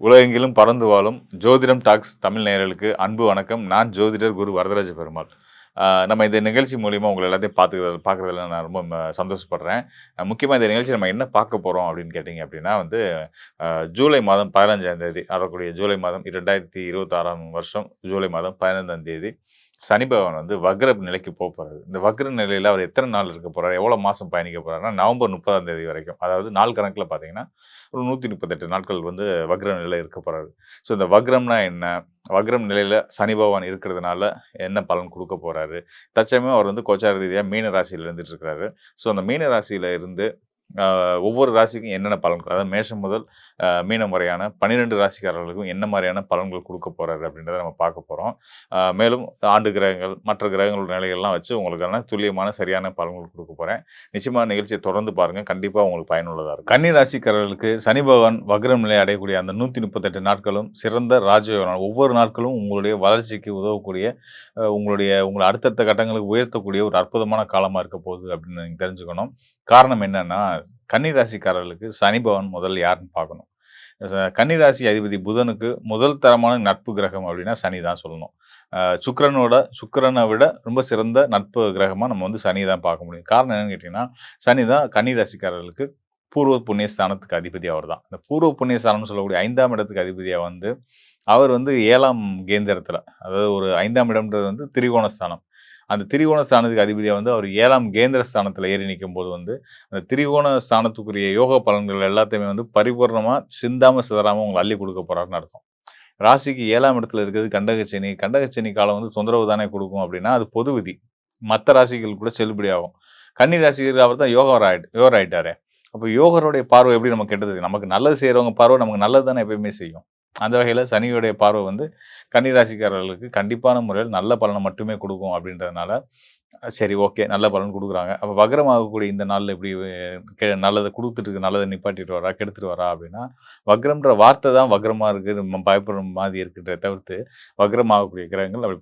உலகெங்கிலும் பறந்து வாழும் ஜோதிடம் டாக்ஸ் தமிழ் நேயர்களுக்கு அன்பு வணக்கம். நான் ஜோதிடர் குரு வரதராஜ பெருமாள். நம்ம இந்த நிகழ்ச்சி மூலியமா உங்கள எல்லாத்தையும் பார்க்குறதுல நான் ரொம்ப சந்தோஷப்படுறேன். முக்கியமா இந்த நிகழ்ச்சி நம்ம என்ன பார்க்க போறோம் அப்படின்னு கேட்டீங்க அப்படின்னா வந்து, ஜூலை மாதம் 15ஆம் தேதி வரக்கூடிய ஜூலை மாதம் 2026ஆம் வருஷம் ஜூலை மாதம் 15ஆம் தேதி சனி பகவான் வந்து வக்ர நிலைக்கு போறாரு. இந்த வக்ர நிலையில அவர் எத்தன நாள் இருக்க போறாரு? எவ்வளோ மாசம் பயணிக்க போறாருன்னா, நவம்பர் 30ஆம் தேதி வரைக்கும். அதாவது நாள் கணக்குல பார்த்தீங்கன்னா, ஒரு 138 நாட்கள் வந்து வக்ர நிலையில இருக்க போறாரு. ஸோ இந்த வக்ரம்னா என்ன? வக்ரம் நிலையில சனி பகவான் இருக்கிறதுனால என்ன பலன் குடுக்க போறாரு? தற்சமயம் அவர் வந்து கோச்சார ரீதியா மீன ராசியில இருந்துட்டு இருக்கிறாரு. ஸோ அந்த மீன ராசியில இருந்து அ ஒவ்வொரு ராசிக்கும் என்னென்ன பலன்கள், அதாவது மேஷம் முதல் மீனம் வரையான 12 ராசிக்காரர்களுக்கும் என்ன மாரியான பலன்கள் குடுக்க போறாரு அப்படின்றத நம்ம பார்க்க போறோம். மேலும் ஆண்டு கிரகங்கள், மற்ற கிரகங்களோட நிலைகள்லாம் வச்சு உங்களுக்கான துல்லியமான சரியான பலன்கள் குடுக்க போறேன். நிச்சயமா நிகழ்ச்சிய தொடர்ந்து பாருங்க. கண்டிப்பா உங்களுக்கு பயனுள்ளதா இருக்கும். கன்னி ராசிக்காரர்களுக்கு சனி பகவான் வக்ரம் நிலை அடையக்கூடிய அந்த 138 நாட்களும் சிறந்த ராஜயோக நாள். ஒவ்வொரு நாட்களும் உங்களுடைய வளர்ச்சிக்கு உதவக்கூடிய, உங்கள அடுத்தடுத்த கட்டங்களுக்கு உயர்த்தக்கூடிய ஒரு அற்புதமான காலமா இருக்க போகுது அப்படின்னு நீங்க தெரிஞ்சுக்கணும். காரணம் என்னன்னா, கன்னி ராசிக்காரர்களுக்கு சனி பகவான் முதல்ல யாருன்னு பார்க்கணும். கன்னி ராசி அதிபதி புதனுக்கு முதல் தரமான நட்பு கிரகம் அப்படின்னா சனி தான் சொல்லணும். சுக்கிரனை விட ரொம்ப சிறந்த நட்பு கிரகமா நம்ம வந்து சனி தான் பார்க்க முடியும். காரணம் என்னன்னு கேட்டீங்கன்னா, சனி தான் கன்னி ராசிக்காரர்களுக்கு பூர்வ புண்ணிய ஸ்தானத்துக்கு அதிபதி அவர்தான். இந்த பூர்வ புண்ணிய ஸ்தானம்னு சொல்லக்கூடிய 5ஆம் இடத்துக்கு அதிபதியா வந்து, அவர் வந்து 7ஆம் கேந்திரத்தில, அதாவது ஒரு 5ஆம் இடம்ன்றது வந்து திரிகோண ஸ்தானம். அந்த திரிகோண ஸ்தானத்துக்கு அதிபதியா வந்து அவர் 7ஆம் கேந்திர ஸ்தானத்தில ஏறி நிக்கும்போது வந்து, அந்த திரிகோண ஸ்தானத்துக்குரிய யோக பலன்கள் எல்லாத்தையுமே வந்து பரிபூரணமா சிந்தாம, சிதறாம உங்களுக்கு அள்ளி குடுக்க போறாருன்னு அர்த்தம். ராசிக்கு 7ஆம் இடத்துல இருக்கிறது கண்டகச்சனி. கண்டகச்சனி காலம் வந்து தொந்தரவு தானே குடுக்கும் அப்டின்னா, அது பொது விதி. மத்த ராசிகள் கூட செல்லுபடியாகும். கன்னி ராசிக்கு அவர் தான் யோகர் ஆயிட்டாரே. அப்ப யோகருடைய பார்வை எப்படி நமக்கு கெட்டது? நமக்கு நல்லது செய்றவங்க பார்வை நமக்கு நல்லது தானே எப்பயுமே செய்யும். அந்த வகையில சனியுடைய பார்வை வந்து கன்னி ராசிக்காரர்களுக்கு கண்டிப்பான முறையில் நல்ல பலன மட்டுமே குடுக்கும் அப்டின்றதுனால, சரி ஓகே. நல்ல பலன் குடுக்குறாங்க. அப்ப வக்ரம் ஆகக்கூடிய இந்த நாள்ல எப்படி நல்லத குடுத்துட்டு இருக்கு, நல்லத நிப்பாட்டிட்டு வரா, கெடுத்துட்டு வரா அப்டின்னா, வக்ரம்ன்ற வார்த்தை தான் வக்ரமா இருக்கு. நம்ம பயப்படுற மாதிரி இருக்குன்றத தவிர்த்து, வக்ரம் ஆகக்கூடிய கிரகங்கள் அப்படி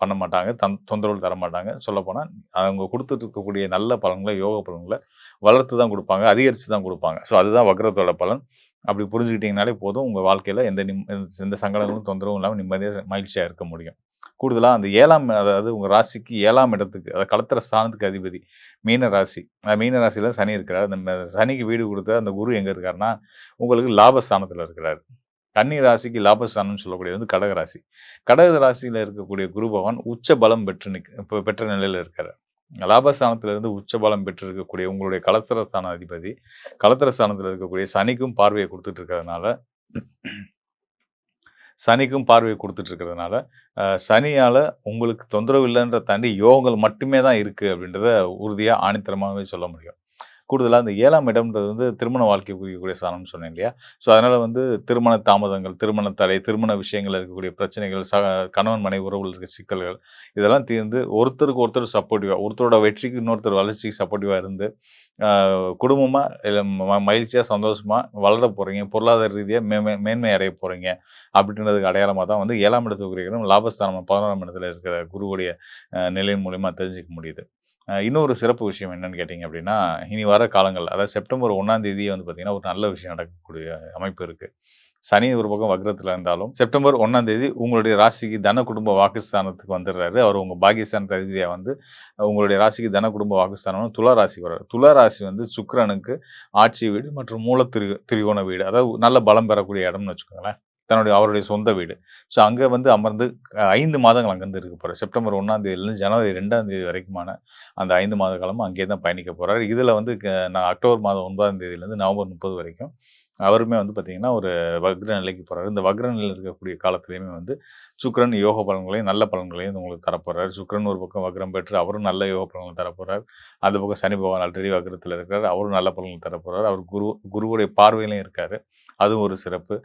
பண்ண மாட்டாங்க. தொந்தரவு தர மாட்டாங்க. சொல்லப்போனா, அவங்க குடுத்துட்டு இருக்கக்கூடிய நல்ல பலன்கள, யோக பலன்கள வளர்த்து தான் குடுப்பாங்க. அதிகரிச்சு தான் குடுப்பாங்க. ஸோ அதுதான் வக்ரத்தோட பலன். அப்படி புரிஞ்சுக்கிட்டீங்கனாலே போதும். உங்க வாழ்க்கையில எந்த சங்கடங்களும், தொந்தரவும் இல்லாம நிம்மதியா, மகிழ்ச்சியா இருக்க முடியும். கூடுதலா அந்த 7ஆம், அதாவது உங்க ராசிக்கு 7ஆம் இடத்துக்கு, அதாவது களத்திர ஸ்தானத்துக்கு அதிபதி மீன ராசி. மீன ராசியில சனி இருக்கிறார். அந்த சனிக்கு வீடு குடுத்த அந்த குரு எங்க இருக்காருன்னா, உங்களுக்கு லாபஸ்தானத்தில இருக்கிறாரு. கன்னி ராசிக்கு லாபஸ்தானம்னு சொல்லக்கூடியது வந்து கடக ராசி. கடக ராசியில இருக்கக்கூடிய குரு பகவான் உச்ச பலம் பெற்ற நிலையில இருக்காரு. லாபஸ்தானத்திலிருந்து உச்ச பலம் பெற்றிருக்கக்கூடிய உங்களுடைய களத்திர ஸ்தான அதிபதி, களத்திர ஸ்தானத்தில இருக்கக்கூடிய சனிக்கும் பார்வைய குடுத்துட்டு இருக்கிறதுனால, சனியால உங்களுக்கு தொந்தரவு இல்லன்றத தாண்டி யோகங்கள் மட்டுமே தான் இருக்கு அப்படின்றத உறுதியா, ஆணித்தரமாவே சொல்ல முடியும். கூடுதலா இந்த 7ஆம் இடம்ன்றது வந்து திருமண வாழ்க்கையை குறிக்கக்கூடிய ஸ்தானம்னு சொன்னேன் இல்லையா? ஸோ, அதனால வந்து திருமண தாமதங்கள், திருமண தடை, திருமண விஷயங்கள்ல இருக்கக்கூடிய பிரச்சனைகள், கணவன் மனைவி உறவுல இருக்க சிக்கல்கள், இதெல்லாம் தீர்ந்து ஒருத்தருக்கு ஒருத்தர் சப்போர்ட்டிவா, ஒருத்தரோட வெற்றிக்கு இன்னொருத்தர் வளர்ச்சிக்கு சப்போர்ட்டிவா இருந்து, அ குடும்பமா இல்ல மகிழ்ச்சியா, சந்தோஷமா வளர போறீங்க. பொருளாதார ரீதியா மேன்மை அடைய போறீங்க. அப்படின்றதுக்கு அடையாளமா தான் வந்து 7ஆம் இடத்துக்கு குறிக்கிறோம். லாபஸ்தானம் 11ஆம் இடத்துல இருக்கிற குருவுடைய நிலையின் மூலியமா தெரிஞ்சுக்க முடியுது. இன்னொரு சிறப்பு விஷயம் என்னன்னு கேட்டீங்க அப்படின்னா, இனி வர காலங்கள், அதாவது செப்டம்பர் 1ஆம் தேதியே வந்து பார்த்தீங்கன்னா, ஒரு நல்ல விஷயம் நடக்கக்கூடிய அமைப்பு இருக்கு. சனி ஒரு பக்கம் வக்ரத்தில இருந்தாலும், செப்டம்பர் 1ஆம் தேதி உங்களுடைய ராசிக்கு தன, குடும்ப, வாக்குஸ்தானத்துக்கு வந்துடுறாரு. அவர் உங்க பாக்கியஸ்தானத்து அதிபதியா வந்து உங்களுடைய ராசிக்கு தன, குடும்ப, வாக்குஸ்தானம் துலா ராசிக்கு வர்றாரு. துலா ராசி வந்து சுக்கிரனுக்கு ஆட்சி வீடு மற்றும் திரிகோண வீடு. அதாவது நல்ல பலம் பெறக்கூடிய இடம்னு வச்சுக்கோங்களேன். அவருடைய சொந்த வீடு. ஸோ அங்க வந்து அமர்ந்து 5 மாதங்கள் அங்கருந்து இருக்க போறாரு. செப்டம்பர் 1ஆம் தேதியிலிருந்து ஜனவரி 2ஆம் தேதி வரைக்குமான அந்த 5 மாத காலமும் அங்கேயே தான் பயணிக்க போறாரு. இதுல வந்து நான் அக்டோபர் மாதம் 9ஆம் தேதியிலிருந்து நவம்பர் 30 வரைக்கும் அவருமே வந்து பார்த்தீங்கன்னா, ஒரு வக்ர நிலைக்கு போறாரு. இந்த வக்ர நிலையில இருக்கக்கூடிய காலத்திலயுமே வந்து சுக்கிரன் யோக பலன்களையும், நல்ல பலன்களையும் உங்களுக்கு தரப்போறாரு. சுக்கிரன் ஒரு பக்கம் வக்ரம் பெற்று அவரும் நல்ல யோக பலன்கள் தரப்போறார். அந்த பக்கம் சனி பகவான் ஆல்ரெடி வக்ரத்தில இருக்கிறார். அவரும் நல்ல பலன்கள் தரப்போறார். அவர் குருவுடைய பார்வையிலும் இருக்காரு. அதுவும் ஒரு சிறப்பு.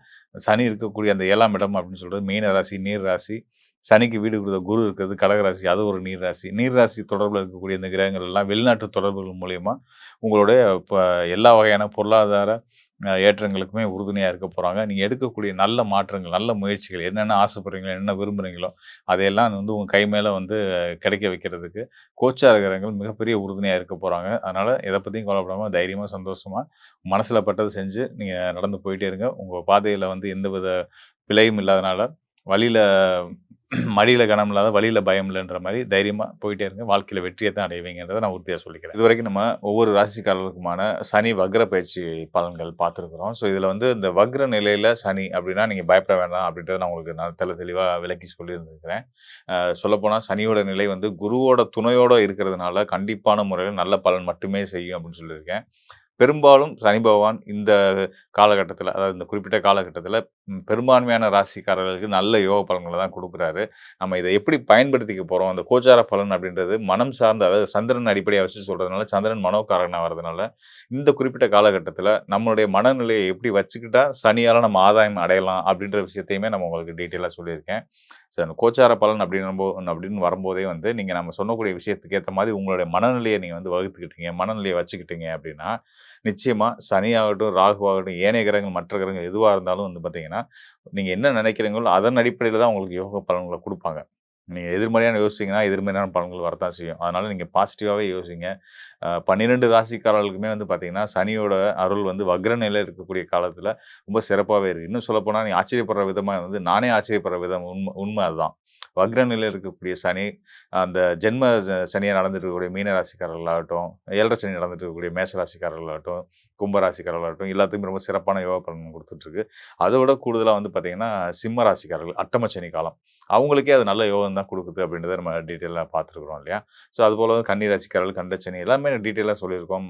சனி இருக்கக்கூடிய அந்த 7ஆம் இடம் அப்படின்னு சொல்றது மீன ராசி, நீர் ராசி. சனிக்கு வீடு கொடுத்த குரு இருக்கிறது கடகராசி, அது ஒரு நீர் ராசி. நீர் ராசி தொடர்புல இருக்கக்கூடிய இந்த கிரகங்கள் எல்லாம் வெளிநாட்டு தொடர்புகள் மூலியமா உங்களுடைய இப்ப எல்லா வகையான பொருளாதார ஏற்றங்களுக்குமே உறுதுணையா இருக்க போறாங்க. நீங்க எடுக்கக்கூடிய நல்ல மாற்றங்கள், நல்ல முயற்சிகள் என்னென்ன ஆசைப்படுறீங்களோ, என்ன விரும்புறீங்களோ, அதையெல்லாம் வந்து உங்க கை மேல வந்து கிடைக்க வைக்கிறதுக்கு கோச்சார கிரகங்கள் மிகப்பெரிய உறுதுணையா இருக்க போறாங்க. அதனால எத பத்தியும் கவலைப்படாம தைரியமா, சந்தோஷமா மனசுல பட்டத செஞ்சு நீங்க நடந்து போயிட்டே இருங்க. உங்க பாதையில வந்து எந்தவித பிழையும் இல்லாதனால, வழியில மடியில கனம் இல்லாத வழியில பயம் இல்லன்ற மாரி தைரியமா போயிட்டே இருங்க. வாழ்க்கையில வெற்றிய தான் அடைவீங்கன்றத நான் உறுதியா சொல்லிக்கிறேன். இதுவரைக்கும் நம்ம ஒவ்வொரு ராசிக்காரர்களுக்குமான சனி வக்ர பயிற்சி பலன்கள் பார்த்துருக்கிறோம். ஸோ இதில வந்து இந்த வக்ர நிலையில சனி அப்டின்னா நீங்க பயப்பட வேண்டாம் அப்டின்றத நான் உங்களுக்கு நான் தெளிவா விளக்கி சொல்லியிருந்திருக்கிறேன். சொல்லப்போனா சனியோட நிலை வந்து குருவோட துணையோட இருக்கிறதுனால கண்டிப்பான முறையில நல்ல பலன் மட்டுமே செய்யும் அப்டின்னு சொல்லியிருக்கேன். பெரும்பாலும் சனி பகவான் இந்த காலகட்டத்தில, அதாவது இந்த குறிப்பிட்ட காலகட்டத்தில பெரும்பான்மையான ராசிக்காரர்களுக்கு நல்ல யோக பலன்கள தான் குடுக்குறாரு. நம்ம இத எப்படி பயன்படுத்திக்க போறோம், அந்த கோச்சார பலன் அப்படின்றது மனம் சார்ந்த, அதாவது சந்திரன் அடிப்படையா வச்சு சொல்றதுனால, சந்திரன் மனோகாரகனா வரதுனால, இந்த குறிப்பிட்ட காலகட்டத்தில நம்மளுடைய மனநிலையை எப்படி வச்சுக்கிட்டா சனியால நம்ம ஆதாயம் அடையலாம் அப்படின்ற விஷயத்தையுமே நம்ம உங்களுக்கு டீட்டெயிலா சொல்லியிருக்கேன். அந்த கோச்சார பலன் அப்படின்னு வரும்போதே வந்து, நீங்க நம்ம சொல்லக்கூடிய விஷயத்துக்கு ஏத்த மாரி உங்களுடைய மனநிலைய நீங்க வந்து வகுத்துக்கிட்டீங்க, மனநிலைய வச்சுக்கிட்டீங்க அப்படின்னா, நிச்சயமா சனியாகட்டும், ராகுவாகட்டும், ஏனைய கிரகங்கள், மற்ற கிரகங்கள் எதுவா இருந்தாலும் வந்து பார்த்தீங்கன்னா, நீங்க என்ன நினைக்கிறீங்களோ அதன் அடிப்படையில தான் உங்களுக்கு யோக பலன்கள குடுப்பாங்க. நீங்க எதிர்மறையான யோசிச்சீங்கன்னா, எதிர்மறையான பலன்கள் வரத்தான் செய்யும். அதனால நீங்க பாசிட்டிவாவே யோசிங்க. 12 ராசிக்காரர்களுக்குமே வந்து பார்த்தீங்கன்னா, சனியோட அருள் வந்து வக்ர நிலையில இருக்கக்கூடிய காலத்தில ரொம்ப சிறப்பாவே இருக்கு. இன்னும் சொல்லப்போனா, நீங்க ஆச்சரியப்படுற விதமா வந்து நானே ஆச்சரியப்படுற விதம் உண்ம அதுதான். வக்ர நிலையில இருக்கக்கூடிய சனி, அந்த ஜென்ம சனியா நடந்துட்டு இருக்கக்கூடிய மீன ராசிக்காரர்களாகட்டும், 7 சனி நடந்துட்டு இருக்கக்கூடிய மேச ராசிக்காரர்களாகட்டும், கும்ப ராசிக்காரர்களாகட்டும், எல்லாத்துக்குமே ரொம்ப சிறப்பான யோக பலன் குடுத்துட்டுருக்கு. அத விட கூடுதலா வந்து பார்த்தீங்கன்னா, சிம்ம ராசிக்காரர்கள் அட்டம சனி காலம். அவங்களுக்கே அது நல்ல யோகம் தான் குடுக்குது அப்படின்றத நம்ம டீட்டெயிலா பார்த்துருக்கிறோம் இல்லையா? ஸோ அதுபோல கன்னி ராசிக்காரர்கள், கண்டசனி எல்லாமே டீட்டெயிலா சொல்லியிருக்கோம்.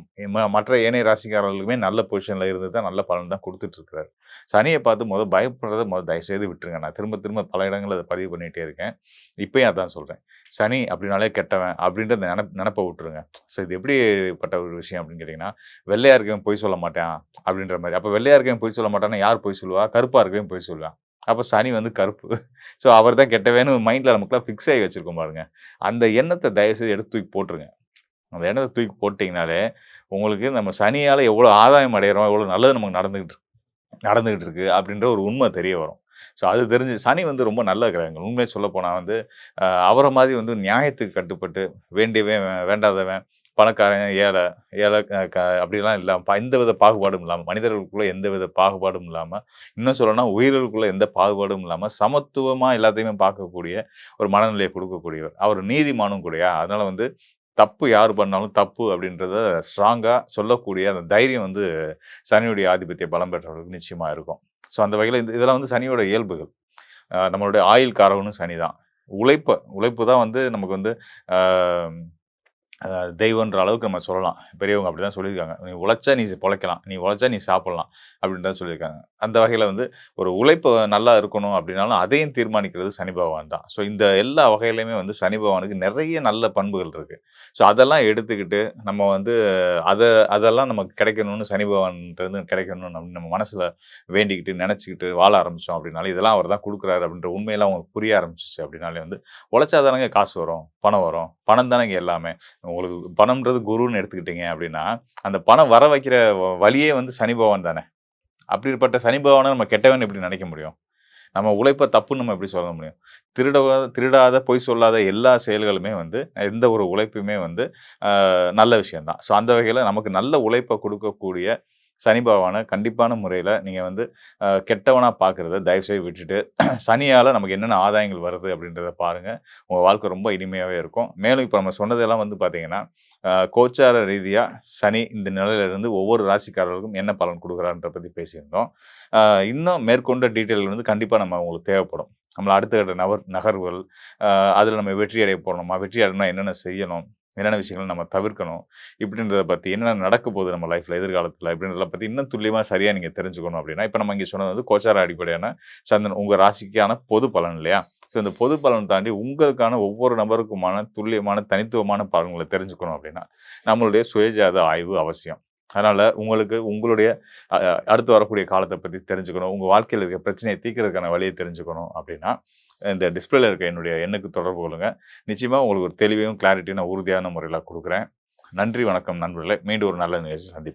மற்ற ஏனைய ராசிக்காரர்களுக்குமே நல்ல பொசிஷன்ல இருந்து தான் நல்ல பலன் தான் குடுத்துட்டு இருக்கிறாரு. சனிய பார்த்து பயப்படுறத தயவுசெய்து விட்டுருங்க. நான் திரும்ப திரும்ப பல இடங்கள்ல அத பதிவு பண்ணிட்டே இருக்கேன். இப்பயும் அதான் சொல்றேன். சனி அப்படின்னாலே கெட்டவன் அப்படின்ற அந்த நெனப்ப விட்டுருங்க. ஸோ இது எப்படிப்பட்ட ஒரு விஷயம் அப்படின்னு கேட்டீங்கன்னா, வெள்ளையா இருக்கவன் பொய் சொல்ல மாட்டான் அப்படின்ற மாரி. அப்ப வெள்ளையா இருக்கவன் பொய் சொல்ல மாட்டான்னா யார் பொய் சொல்லுவா? கருப்பா இருக்கவன் பொய் சொல்லுவான். அப்ப சனி வந்து கருப்பு. ஸோ அவர் தான் கெட்டவன்னு மைண்ட்ல நமக்குலாம் ஃபிக்ஸ் ஆகி வச்சிருக்கோம் பாருங்க. அந்த எண்ணத்த தயவுசெய்து எடுத்து தூக்கி போட்டுருங்க. அந்த எண்ணத்த தூக்கி போட்டீங்கனாலே, உங்களுக்கு நம்ம சனியால எவ்வளோ ஆதாயம் அடையறோம், எவ்வளோ நல்லது நமக்கு நடந்துகிட்டு இருக்கு அப்படின்ற ஒரு உண்மை தெரிய வரும். ஸோ அது தெரிஞ்சு சனி வந்து ரொம்ப நல்ல கிரகங்கள். உண்மைய சொல்லப்போனா வந்து, அவர மாரி வந்து நியாயத்துக்கு கட்டுப்பட்டு, வேண்டியவன், வேண்டாதவன், பணக்காரன், ஏழை, ஏழை அப்படிலாம் இல்லாம, எந்தவித பாகுபாடும் இல்லாம, மனிதர்களுக்குள்ள எந்தவித பாகுபாடும் இல்லாம, இன்னும் சொல்லணும்னா உயிர்களுக்குள்ள எந்த பாகுபாடும் இல்லாம, சமத்துவமா எல்லாத்தையுமே பார்க்கக்கூடிய ஒரு மனநிலையை குடுக்கக்கூடியவர். அவர் நீதிமானும் கூடயா. அதனால வந்து தப்பு யார் பண்ணாலும் தப்பு அப்படின்றத ஸ்ட்ராங்கா சொல்லக்கூடிய அந்த தைரியம் வந்து சனியுடைய ஆதிபத்திய பலம் பெற்றவர்களுக்கு நிச்சயமா இருக்கும். ஸோ அந்த வகையில இதெல்லாம் வந்து சனியோட இயல்புகள். நம்மளுடைய ஆயுள் காரகனும் சனி தான். உழைப்பு தான் வந்து நமக்கு வந்து ஆ தெய்வம்ன்ற அளவுக்கு நம்ம சொல்லலாம். பெரியவங்க அப்படிதான் சொல்லியிருக்காங்க. "நீ உழைச்சா நீ பொழைக்கலாம். நீ உழைச்சா நீ சாப்பிடலாம்." அப்படின்னு தான் சொல்லியிருக்காங்க. அந்த வகையில வந்து ஒரு உழைப்பு நல்லா இருக்கணும் அப்படின்னாலும், அதையும் தீர்மானிக்கிறது சனி பகவான் தான். ஸோ இந்த எல்லா வகையிலயுமே வந்து சனி பகவானுக்கு நெறைய நல்ல பண்புகள் இருக்கு. ஸோ அதெல்லாம் எடுத்துக்கிட்டு நம்ம வந்து அத அதெல்லாம் நமக்கு கிடைக்கணும்னு சனி பகவான்ட்டருந்து கிடைக்கணும் அப்படின்னு நம்ம மனசுல வேண்டிக்கிட்டு, நெனச்சுக்கிட்டு வாழ ஆரம்பிச்சோம் அப்படின்னாலே, இதெல்லாம் அவர் தான் குடுக்குறாரு அப்படின்ற உண்மையெல்லாம் அவங்களுக்கு புரிய ஆரம்பிச்சுச்சு அப்படின்னாலே வந்து, உழைச்சா தானங்க காசு வரும், பணம் வரும். பணம் தானங்க எல்லாமே. உங்களுக்கு பணம்ன்றது குருன்னு எடுத்துக்கிட்டீங்க அப்படின்னா, அந்த பணம் வர வைக்கிற வழியே வந்து சனி பகவான் தானே. அப்படிப்பட்ட சனி பகவான நம்ம கெட்டவன்னு எப்படி நெனைக்க முடியும்? நம்ம உழைப்ப தப்புன்னு நம்ம எப்படி சொல்ல முடியும்? திருடாத, பொய் சொல்லாத எல்லா செயல்களுமே வந்து, எந்த ஒரு உழைப்புமே வந்து நல்ல விஷயம் தான். ஸோ அந்த வகையில நமக்கு நல்ல உழைப்ப குடுக்கக்கூடிய சனி பகவான கண்டிப்பான முறையில நீங்க வந்து கெட்டவனா பார்க்கிறத தயவுசெய்து விட்டுட்டு, சனியால நமக்கு என்னென்ன ஆதாயங்கள் வருது அப்படின்றத பாருங்க. உங்க வாழ்க்கை ரொம்ப இனிமையாவே இருக்கும். மேலும் இப்ப நம்ம சொன்னதெல்லாம் வந்து பார்த்தீங்கன்னா, கோச்சார ரீதியா சனி இந்த நிலையில இருந்து ஒவ்வொரு ராசிக்காரர்களுக்கும் என்ன பலன் குடுக்குறார்ன்றத பத்தி பேசியிருந்தோம். அ இன்னும் மேற்கொண்ட டீட்டெயில் வந்து கண்டிப்பா உங்களுக்கு தேவைப்படும். நம்மள அடுத்த கட்ட நகர்வுகள், அ அதில நம்ம வெற்றி அடைய போறோமா? வெற்றி அடையணும்னா என்னென்ன செய்யணும்? என்னென்ன விஷயங்கள் நம்ம தவிர்க்கணும்? இப்படின்றத பத்தி என்னென்ன நடக்க போகுது நம்ம லைஃப்ல எதிர்காலத்தில இப்படின்றத பத்தி இன்னும் துல்லியமா சரியா நீங்க தெரிஞ்சுக்கணும் அப்படின்னா, இப்ப நம்ம இங்க சொன்னது வந்து கோச்சார அடிப்படையான சந்திரன் உங்க ராசிக்கான பொது பலன் இல்லையா? ஸோ இந்த பொது பலன் தாண்டி உங்களுக்கான ஒவ்வொரு நபருக்குமான துல்லியமான, தனித்துவமான பலன்கள தெரிஞ்சுக்கணும் அப்படின்னா, நம்மளுடைய சுயஜாத ஆய்வு அவசியம். அதனால உங்களுக்கு உங்களுடைய அ அடுத்து வரக்கூடிய காலத்த பத்தி தெரிஞ்சுக்கணும். உங்க வாழ்க்கையில இருக்க பிரச்சனைய தீர்க்கிறதுக்கான வழிய தெரிஞ்சுக்கணும் அப்படின்னா, இந்த டிஸ்பிளேல இருக்க என்னுடைய எண்ணுக்கு தொடர்பு கொள்ளுங்க. நிச்சயமா உங்களுக்கு ஒரு தெளிவையும், கிளாரிட்டியும் நான் உறுதியான முறையில குடுக்குறேன். நன்றி, வணக்கம் நண்பர்களே. மீண்டும் ஒரு நல்ல நிகழ்ச்சியில் சந்திப்போம்.